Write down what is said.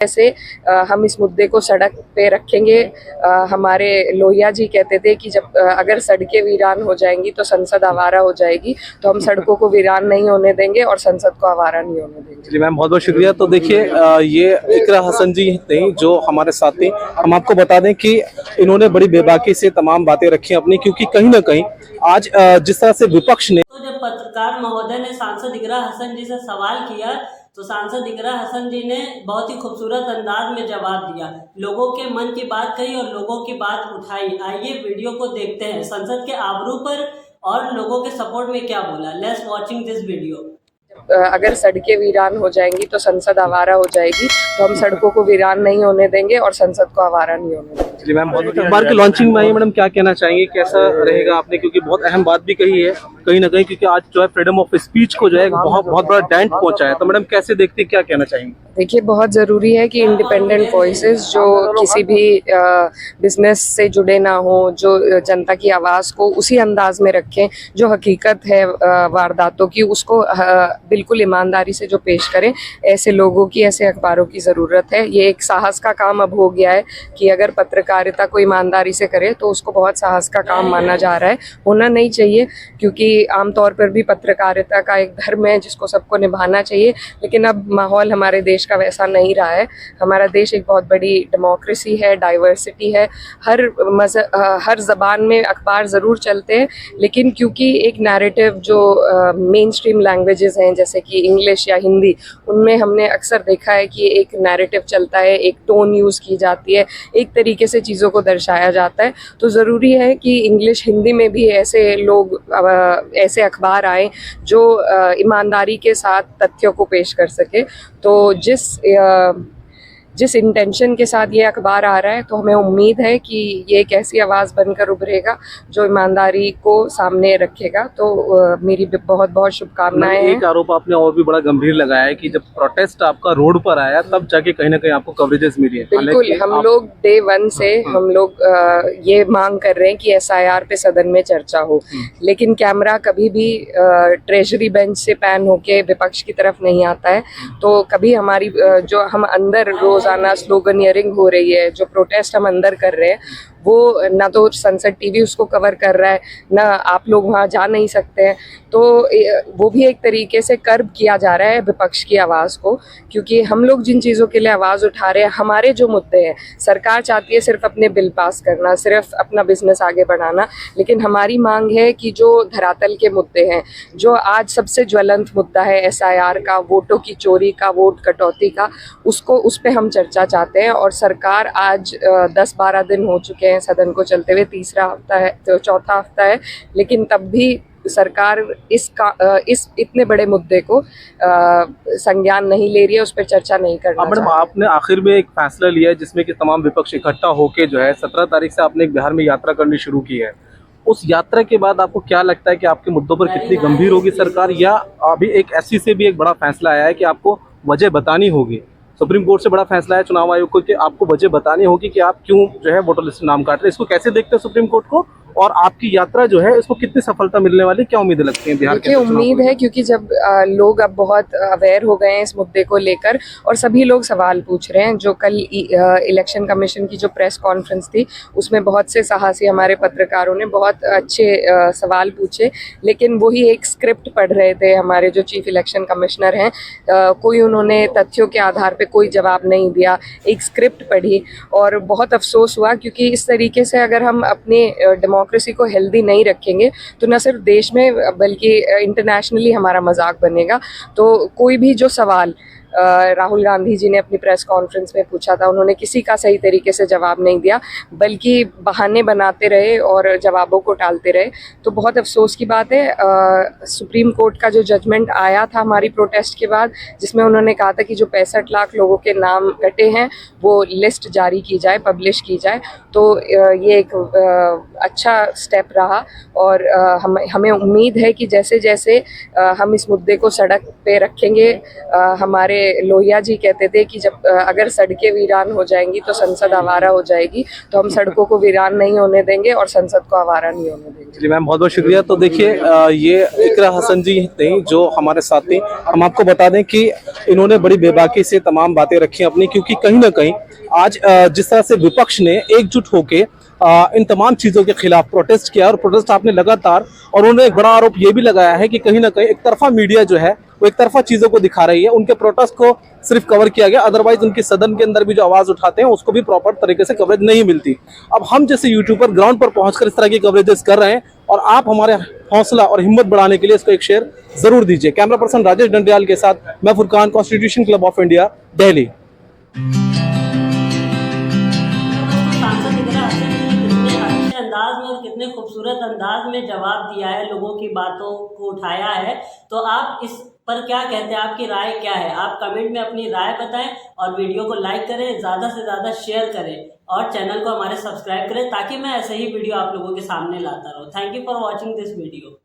ऐसे हम इस मुद्दे को सड़क पे रखेंगे। हमारे लोहिया जी कहते थे कि जब अगर सड़कें वीरान हो जाएंगी तो संसद आवारा हो जाएगी, तो हम सड़कों को वीरान नहीं होने देंगे और संसद को आवारा नहीं होने देंगे। जी मैम, बहुत बहुत शुक्रिया। तो देखिए, ये इकरा हसन जी थे जो हमारे साथ थे। हम आपको बता दें कि इन्होंने बड़ी बेबाकी से तमाम बातें रखी अपनी, क्योंकि कहीं ना कहीं आज जिस तरह से विपक्ष ने, तो जब पत्रकार महोदय ने सांसद इकरा हसन जी से सवाल किया तो सांसद इकरा हसन जी ने बहुत ही खूबसूरत अंदाज में जवाब दिया, लोगों के मन की बात कही और लोगों की बात उठाई। आइए वीडियो को देखते हैं, संसद के आबरू पर और लोगों के सपोर्ट में क्या बोला। Let's watching this video. अगर सड़कें वीरान हो जाएंगी तो संसद आवारा हो जाएगी, तो हम सड़कों को वीरान नहीं होने देंगे और संसद को आवारा नहीं होने देंगे। जी मैम, बहुत अखबार की लॉन्चिंग में आई मैडम, क्या कहना चाहेंगे, कैसा रहेगा आपने, क्योंकि बहुत अहम बात भी कही है कहीं ना कहीं, क्योंकि आज जो है फ्रीडम ऑफ स्पीच को जो है बहुत बड़ा डेंट पहुंचा है। तो मैडम कैसे देखते हैं, क्या कहना चाहेंगे? देखिए, बहुत ज़रूरी है कि इंडिपेंडेंट वॉइसेस जो किसी भी बिजनेस से जुड़े ना हो, जो जनता की आवाज़ को उसी अंदाज में रखें जो हकीकत है वारदातों की, उसको बिल्कुल ईमानदारी से जो पेश करें। ऐसे लोगों की, ऐसे अखबारों की ज़रूरत है। ये एक साहस का काम अब हो गया है कि अगर पत्रकारिता को ईमानदारी से करे तो उसको बहुत साहस का काम माना जा रहा है। होना नहीं चाहिए, क्योंकि आमतौर पर भी पत्रकारिता का एक धर्म है जिसको सबको निभाना चाहिए, लेकिन अब माहौल हमारे देश का वैसा नहीं रहा है। हमारा देश एक बहुत बड़ी डेमोक्रेसी है, डाइवर्सिटी है, हर ज़बान में अखबार ज़रूर चलते हैं, लेकिन क्योंकि एक नैरेटिव जो मेन स्ट्रीम लैंग्वेजेस हैं जैसे कि इंग्लिश या हिंदी, उनमें हमने अक्सर देखा है कि एक नैरेटिव चलता है, एक टोन यूज़ की जाती है, एक तरीके से चीज़ों को दर्शाया जाता है। तो ज़रूरी है कि इंग्लिश हिंदी में भी ऐसे लोग, ऐसे अखबार आए जो ईमानदारी के साथ तथ्यों को पेश कर सके। तो जिस इंटेंशन के साथ ये अखबार आ रहा है, तो हमें उम्मीद है कि ये एक ऐसी आवाज़ बनकर उभरेगा जो ईमानदारी को सामने रखेगा। तो मेरी बहुत बहुत शुभकामनाएं हैं। एक आरोप आपने और भी बड़ा गंभीर लगाया है कि जब प्रोटेस्ट आपका रोड पर आया तब जाके कहीं ना कहीं आपको कवरेजेस मिली है। बिल्कुल, हम लोग डे 1 से हम लोग ये मांग कर रहे हैं कि SIR पे सदन में चर्चा हो, लेकिन कैमरा कभी भी ट्रेजरी बेंच से पैन होके विपक्ष की तरफ नहीं आता है। तो कभी हमारी जो हम अंदर रोजाना स्लोगनियरिंग हो रही है, जो प्रोटेस्ट हम अंदर कर रहे हैं, वो ना तो संसद टीवी उसको कवर कर रहा है, ना आप लोग वहाँ जा नहीं सकते हैं। तो वो भी एक तरीके से कर्ब किया जा रहा है विपक्ष की आवाज़ को, क्योंकि हम लोग जिन चीज़ों के लिए आवाज़ उठा रहे हैं, हमारे जो मुद्दे हैं, सरकार चाहती है सिर्फ अपने बिल पास करना, सिर्फ अपना बिजनेस आगे बढ़ाना, लेकिन हमारी मांग है कि जो धरातल के मुद्दे हैं, जो आज सबसे ज्वलंत मुद्दा है SIR का, वोटों की चोरी का, वोट कटौती का, उस पर हम चर्चा चाहते हैं। और सरकार आज 10-12 दिन हो चुके हैं सदन को चलते हुए, तीसरा हफ्ता है, तो चौथा हफ्ता है, लेकिन तब भी सरकार इस इतने बड़े मुद्दे को संज्ञान नहीं ले रही है, उस पर चर्चा नहीं करना। मैडम, आपने आखिर में एक फैसला लिया है जिसमें कि तमाम विपक्ष इकट्ठा होकर जो है 17 तारीख से आपने बिहार में यात्रा करनी शुरू की है। उस यात्रा के बाद आपको क्या लगता है कि आपके मुद्दों पर कितनी गंभीर होगी सरकार, या अभी एक SC से भी एक बड़ा फैसला आया है कि आपको वजह बतानी होगी? सुप्रीम कोर्ट से बड़ा फैसला है चुनाव आयोग को कि आपको वजह बतानी होगी कि आप क्यों जो है वोटर लिस्ट नाम काट रहे हैं। इसको कैसे देखते हैं सुप्रीम कोर्ट को, और आपकी यात्रा जो है इसको कितनी सफलता मिलने वाली, क्या उम्मीदें लगती हैं बिहार के? उम्मीद है, क्योंकि जब लोग अब बहुत अवेयर हो गए हैं इस मुद्दे को लेकर और सभी लोग सवाल पूछ रहे हैं। जो कल इलेक्शन कमीशन की जो प्रेस कॉन्फ्रेंस थी, उसमें बहुत से साहसी हमारे पत्रकारों ने बहुत अच्छे सवाल पूछे, लेकिन वही एक स्क्रिप्ट पढ़ रहे थे हमारे जो चीफ इलेक्शन कमिश्नर हैं। कोई उन्होंने तथ्यों के आधार पर कोई जवाब नहीं दिया, एक स्क्रिप्ट पढ़ी, और बहुत अफसोस हुआ, क्योंकि इस तरीके से अगर हम अपने डेमोक्रेसी को हेल्दी नहीं रखेंगे तो न सिर्फ देश में बल्कि इंटरनेशनली हमारा मजाक बनेगा। तो कोई भी जो सवाल राहुल गांधी जी ने अपनी प्रेस कॉन्फ्रेंस में पूछा था, उन्होंने किसी का सही तरीके से जवाब नहीं दिया, बल्कि बहाने बनाते रहे और जवाबों को टालते रहे। तो बहुत अफसोस की बात है। सुप्रीम कोर्ट का जो जजमेंट आया था हमारी प्रोटेस्ट के बाद, जिसमें उन्होंने कहा था कि जो 65 लाख लोगों के नाम कटे हैं वो लिस्ट जारी की जाए, पब्लिश की जाए, तो ये एक अच्छा स्टेप रहा। और हमें उम्मीद है कि जैसे जैसे हम इस मुद्दे को सड़क पे रखेंगे, हमारे लोहिया जी कहते थे कि जब अगर सड़कें वीरान हो जाएंगी तो संसद आवारा हो जाएगी, तो हम सड़कों को वीरान नहीं होने देंगे और संसद को आवारा नहीं होने देंगे। जी मैम, बहुत बहुत शुक्रिया। तो देखिए ये इकरा हसन जी थे जो हमारे साथ थे। हम आपको बता दें कि इन्होंने बड़ी बेबाकी से तमाम बातें रखी अपनी, क्योंकि कहीं ना कहीं आज जिस तरह से विपक्ष ने एकजुट होकर इन तमाम चीज़ों के खिलाफ प्रोटेस्ट किया, और प्रोटेस्ट आपने लगातार, और उन्होंने एक बड़ा आरोप ये भी लगाया है कि कहीं ना कहीं एक तरफा मीडिया जो है वो एक तरफा चीज़ों को दिखा रही है। उनके प्रोटेस्ट को सिर्फ कवर किया गया, अदरवाइज उनकी सदन के अंदर भी जो आवाज़ उठाते हैं उसको भी प्रॉपर तरीके से कवरेज नहीं मिलती। अब हम जैसे यूट्यूबर ग्राउंड पर पहुंचकर इस तरह की कवरेजेस कर रहे हैं, और आप हमारे हौसला और हिम्मत बढ़ाने के लिए इसको एक शेयर जरूर दीजिए। कैमरा पर्सन राजेश डंडियाल के साथ मैं Furqan, constitution club of India, Delhi. सांसद इकरा हसन जी ने कितने अच्छे अंदाज में और कितने खूबसूरत अंदाज में जवाब दिया है, लोगों की बातों को उठाया है। तो आप इस पर क्या कहते हैं, आपकी राय क्या है? आप कमेंट में अपनी राय बताएं और वीडियो को लाइक करें, ज़्यादा से ज़्यादा शेयर करें और चैनल को हमारे सब्सक्राइब करें, ताकि मैं ऐसे ही वीडियो आप लोगों के सामने लाता रहूँ। Thank you for watching this video.